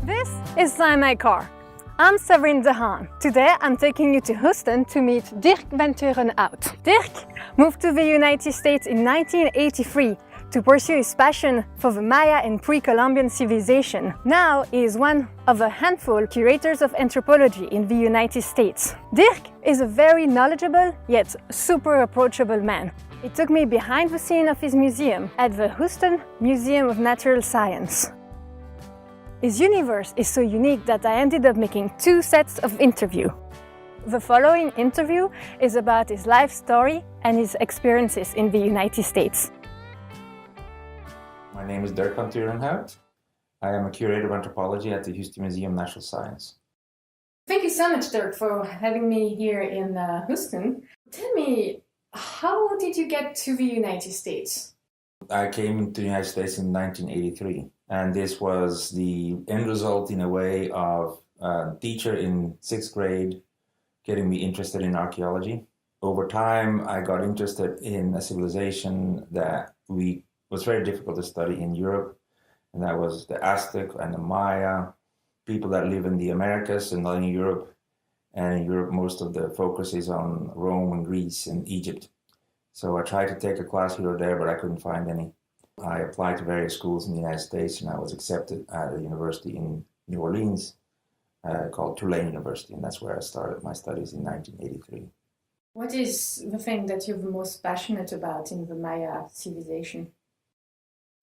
This is SignMyCar. I'm Sabrine Dehaan. Today I'm taking you to Houston to meet Dirk Van Tuerenhout. Dirk moved to the United States in 1983 to pursue his passion for the Maya and pre-Columbian civilization. Now he is one of a handful of curators of anthropology in the United States. Dirk is a very knowledgeable yet super approachable man. He took me behind the scene of his museum at the Houston Museum of Natural Science. His universe is so unique that I ended up making 2 sets of interviews. The following interview is about his life story and his experiences in the United States. My name is Dirk Van Tuerenhout. I am a curator of anthropology at the Houston Museum of Natural Science. Thank you so much, Dirk, for having me here in Houston. Tell me, how did you get to the United States? I came to the United States in 1983, and this was the end result, in a way, of a teacher in 6th grade getting me interested in archaeology. Over time, I got interested in a civilization that was very difficult to study in Europe, and that was the Aztec and the Maya, people that live in the Americas and not in Europe. And in Europe, most of the focus is on Rome and Greece and Egypt. So I tried to take a class here or there, but I couldn't find any. I applied to various schools in the United States, and I was accepted at a university in New Orleans called Tulane University, and that's where I started my studies in 1983. What is the thing that you're the most passionate about in the Maya civilization?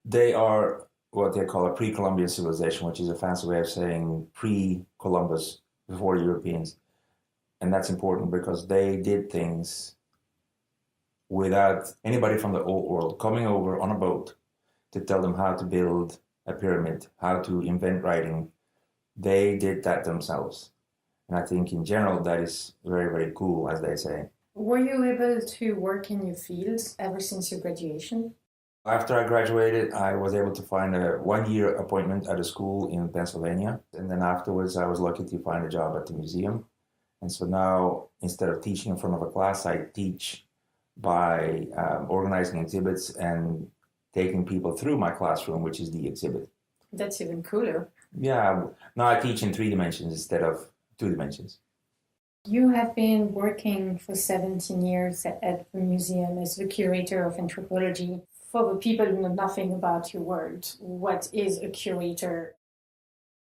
They are what they call a pre-Columbian civilization, which is a fancy way of saying pre-Columbus, before Europeans. And that's important because they did things without anybody from the old world coming over on a boat to tell them how to build a pyramid, how to invent writing. They did that themselves. And I think in general that is very, very cool, as they say. Were you able to work in your fields ever since your graduation? After I graduated, I was able to find a 1-year appointment at a school in Pennsylvania. And then afterwards, I was lucky to find a job at the museum. And so now, instead of teaching in front of a class, I teach by organizing exhibits and taking people through my classroom, which is the exhibit. That's even cooler. Yeah, now I teach in 3 dimensions instead of 2 dimensions. You have been working for 17 years at the museum as the curator of anthropology. For the people who know nothing about your work, what is a curator?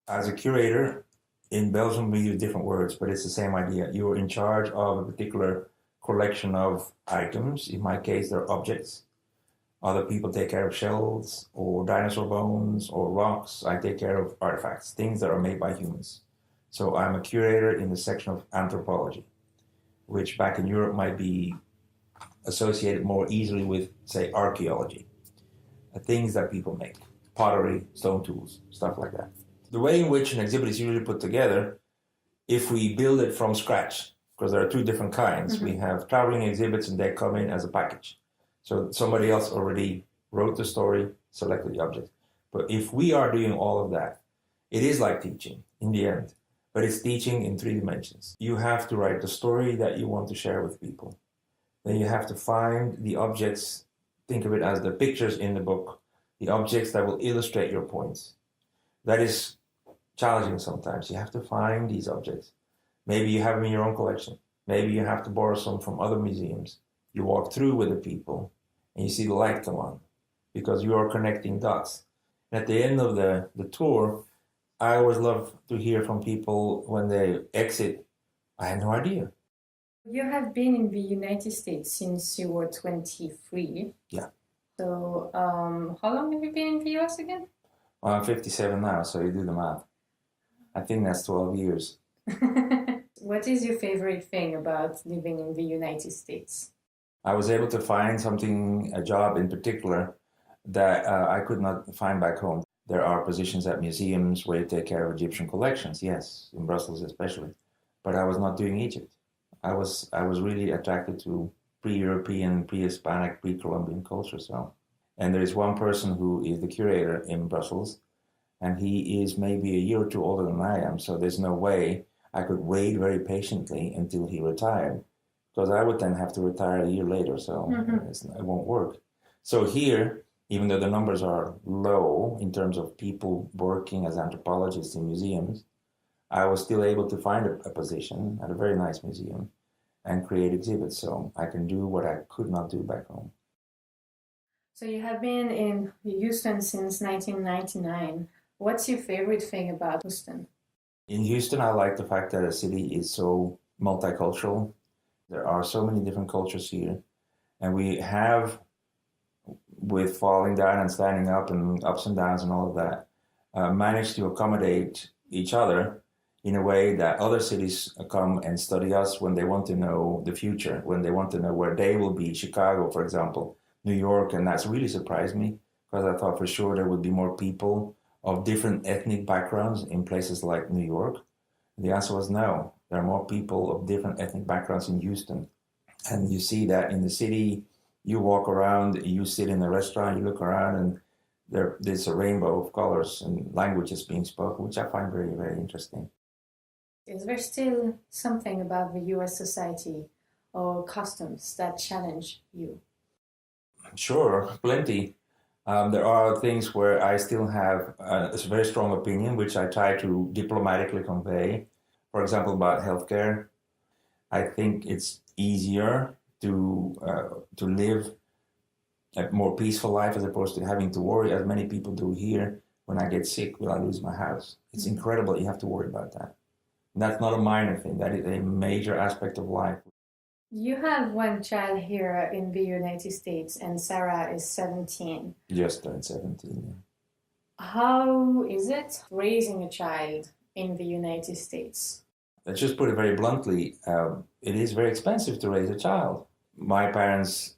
As a curator, in Belgium we use different words, but it's the same idea. You're in charge of a particular collection of items. In my case, they're objects. Other people take care of shells or dinosaur bones or rocks. I take care of artifacts, things that are made by humans. So I'm a curator in the section of anthropology, which back in Europe might be associated more easily with, say, archaeology. Things that people make, pottery, stone tools, stuff like that. The way in which an exhibit is usually put together, if we build it from scratch, because there are 2 different kinds. Mm-hmm. We have traveling exhibits and they come in as a package. So somebody else already wrote the story, selected the object. But if we are doing all of that, it is like teaching in the end, but it's teaching in 3 dimensions. You have to write the story that you want to share with people. Then you have to find the objects, think of it as the pictures in the book, the objects that will illustrate your points. That is challenging sometimes. You have to find these objects. Maybe you have them in your own collection. Maybe you have to borrow some from other museums. You walk through with the people and you see the light come on because you are connecting dots. And at the end of the tour, I always love to hear from people when they exit, I had no idea. You have been in the United States since you were 23. Yeah. So how long have you been in the US again? Well, I'm 57 now, so you do the math. I think that's 12 years. What is your favorite thing about living in the United States? I was able to find a job in particular that I could not find back home. There are positions at museums where you take care of Egyptian collections, yes, in Brussels especially. But I was not doing Egypt. I was really attracted to pre-European, pre-Hispanic, pre-Columbian culture. And there is one person who is the curator in Brussels, and he is maybe a year or 2 older than I am. So there's no way I could wait very patiently until he retired, because I would then have to retire a year later. So it won't work. So here even though the numbers are low in terms of people working as anthropologists in museums, I was still able to find a position at a very nice museum and create exhibits. So I can do what I could not do back home. So you have been in Houston since 1999. What's your favorite thing about Houston? In Houston, I like the fact that a city is so multicultural. There are so many different cultures here. And we have, with falling down and standing up and ups and downs and all of that, managed to accommodate each other in a way that other cities come and study us when they want to know the future, when they want to know where they will be. Chicago, for example, New York, and that's really surprised me because I thought for sure there would be more people of different ethnic backgrounds in places like New York. The answer was no. There are more people of different ethnic backgrounds in Houston. And you see that in the city. You walk around, you sit in a restaurant, you look around, and there's a rainbow of colors and languages being spoken, which I find very, very interesting. Is there still something about the US society or customs that challenge you? Sure, plenty. There are things where I still have a very strong opinion, which I try to diplomatically convey. For example, about healthcare. I think it's easier to live a more peaceful life as opposed to having to worry, as many people do here. When I get sick, will I lose my house? It's incredible. You have to worry about that. And that's not a minor thing. That is a major aspect of life. You have one child here in the United States, and Sarah is 17. Just turned 17. How is it raising a child in the United States? Let's just put it very bluntly. It is very expensive to raise a child. My parents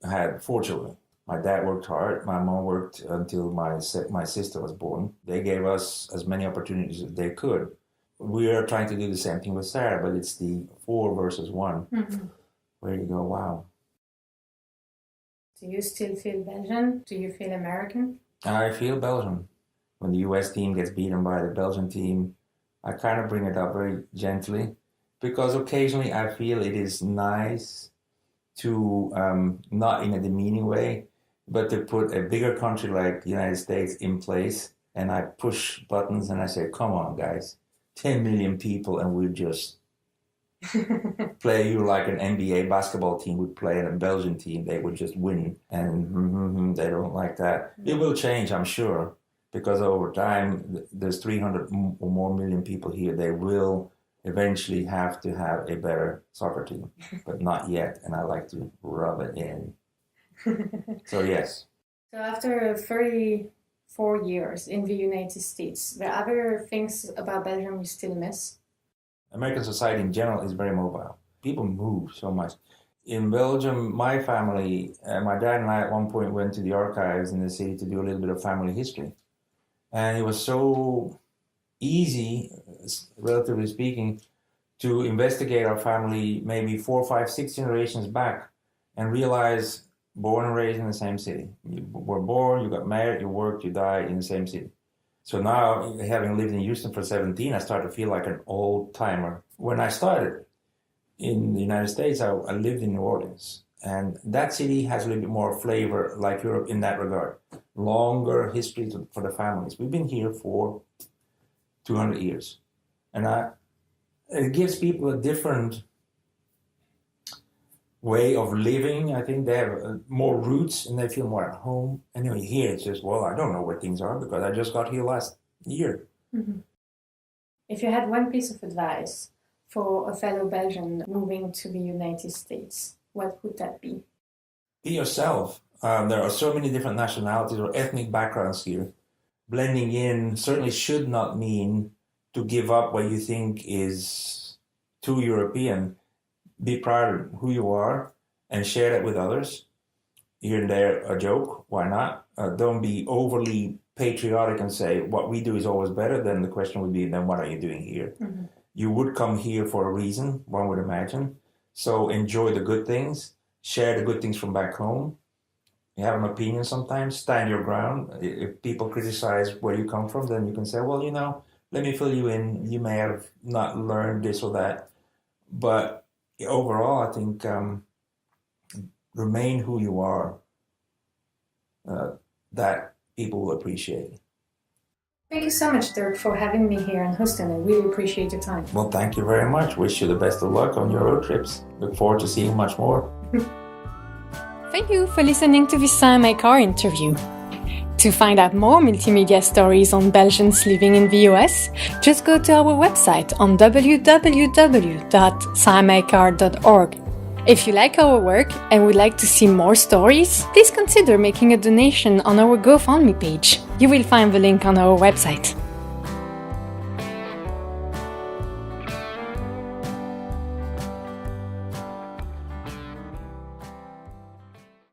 had 4 children. My dad worked hard. My mom worked until my sister was born. They gave us as many opportunities as they could. We are trying to do the same thing with Sarah, but it's the 4 versus 1. Mm-hmm. Where you go, wow. Do you still feel Belgian? Do you feel American? I feel Belgian. When the US team gets beaten by the Belgian team, I kind of bring it up very gently because occasionally I feel it is nice to, not in a demeaning way, but to put a bigger country like the United States in place, and I push buttons and I say, come on, guys, 10 million people, and we'll just play you like an NBA basketball team would play and a Belgian team. They would just win, and they don't like that. It will change, I'm sure, because over time, there's 300 or more million people here. They will eventually have to have a better soccer team, but not yet, and I like to rub it in. So yes. So after 34 years in the United States, there are other things about Belgium you still miss? American society in general is very mobile. People move so much. In Belgium, my family, my dad and I at one point went to the archives in the city to do a little bit of family history. And it was so easy, relatively speaking, to investigate our family maybe 4, 5, 6 generations back and realize born and raised in the same city. You were born, you got married, you worked, you died in the same city. So now, having lived in Houston for 17, I start to feel like an old timer. When I started in the United States, I lived in New Orleans. And that city has a little bit more flavor like Europe in that regard. Longer history for the families. We've been here for 200 years. And it gives people a different way of living. I think they have more roots and they feel more at home. Anyway, here it's just, well, I don't know where things are because I just got here last year. Mm-hmm. If you had one piece of advice for a fellow Belgian moving to the United States, what would that be? Be yourself. There are so many different nationalities or ethnic backgrounds here. Blending in certainly should not mean to give up what you think is too European. Be proud of who you are and share that with others. Here and there, a joke, why not? Don't be overly patriotic and say, what we do is always better. Then the question would be, then what are you doing here? Mm-hmm. You would come here for a reason, one would imagine. So enjoy the good things, share the good things from back home. You have an opinion sometimes, stand your ground. If people criticize where you come from, then you can say, well, let me fill you in. You may have not learned this or that. But overall, I think remain who you are. that people will appreciate. Thank you so much, Dirk, for having me here in Houston. I really appreciate your time. Well, thank you very much. Wish you the best of luck on your road trips. Look forward to seeing much more. Thank you for listening to this SignMyCar interview. To find out more multimedia stories on Belgians living in the US, just go to our website on www.signmycar.org. If you like our work and would like to see more stories, please consider making a donation on our GoFundMe page. You will find the link on our website.